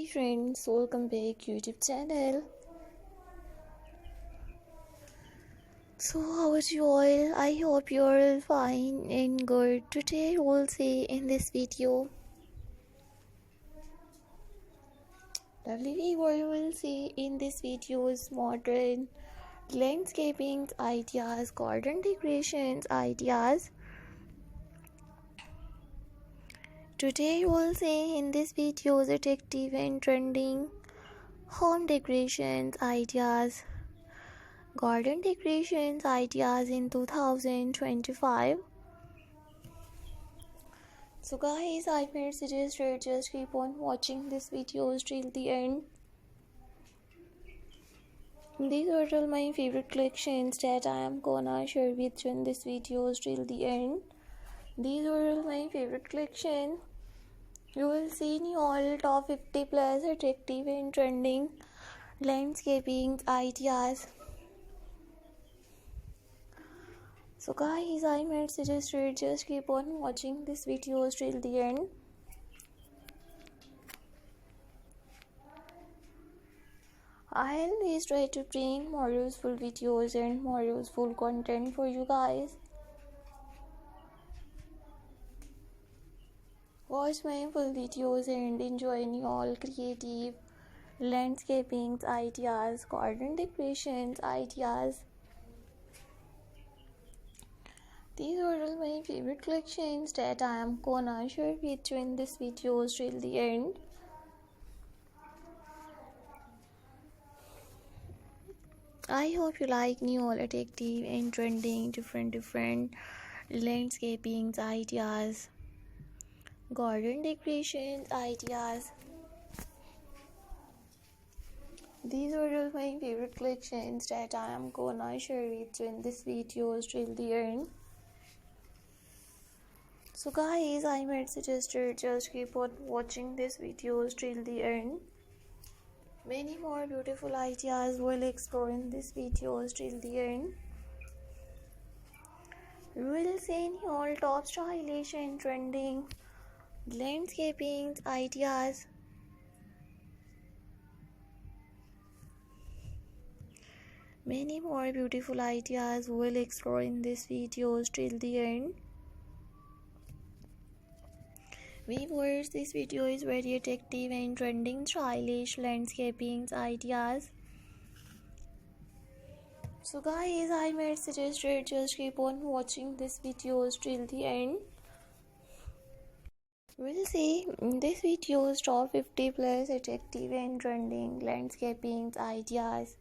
Hi friends, welcome back YouTube channel. So how are you all? I hope you're all fine and good. Today we'll see in this video. Lovely what you will see in this video is modern landscaping ideas, garden decorations ideas. Today we'll see in this video attractive and trending home decorations ideas, garden decorations ideas in 2025. So guys, I made suggested just keep on watching this videos till the end. These are all my favorite collections that I am gonna share with you in this videos till the end. These are all my favorite collection. You will see in all top 50 plus attractive and trending landscaping ideas. So guys, I might suggested just keep on watching this videos till the end. I always try to bring more useful videos and more useful content for you guys. Watch my full videos and enjoy all creative landscaping ideas, garden decorations ideas. These are all my favorite collections that I am gonna share with you in this videos till the end. I hope you like new, attractive and trending different landscaping ideas, garden decorations ideas. These are all my favorite collections that I am gonna share with you in this videos till the end. So guys, I might suggested just keep on watching this videos till the end. Many more beautiful ideas will explore in this videos till the end. We will see in all top stylish and trending landscaping ideas. Many more beautiful ideas will explore in this videos till the end. Viewers, this video is very attractive and trending stylish landscaping ideas. So guys, I might suggested just keep on watching this videos till the end. We'll see in this videos top 50 plus attractive and trending landscaping ideas.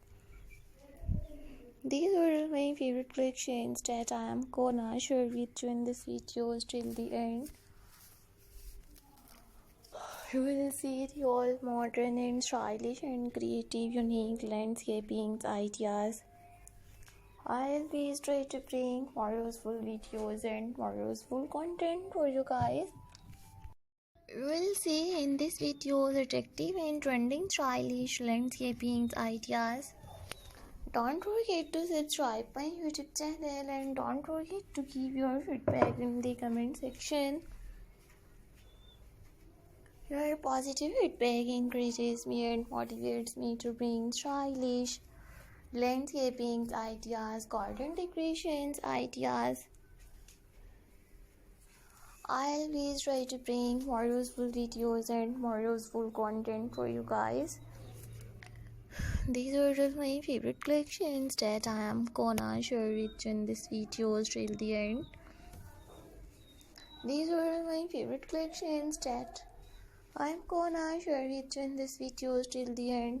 These are my favorite collections that I am gonna share with you in this videos till the end. You will see the all modern and stylish and creative unique landscaping ideas. I always try to bring more useful videos and more useful content for you guys. You will see in this video attractive and trending stylish landscaping ideas. Don't forget to subscribe my YouTube channel and don't forget to give your feedback in the comment section. Your positive feedback encourages me and motivates me to bring stylish landscaping ideas, garden decorations ideas. I always try to bring more useful videos and more useful content for you guys. These are all my favorite collections that I am gonna share with you in this videos till the end. These are all my favorite collections that I'm gonna share with you in this videos till the end.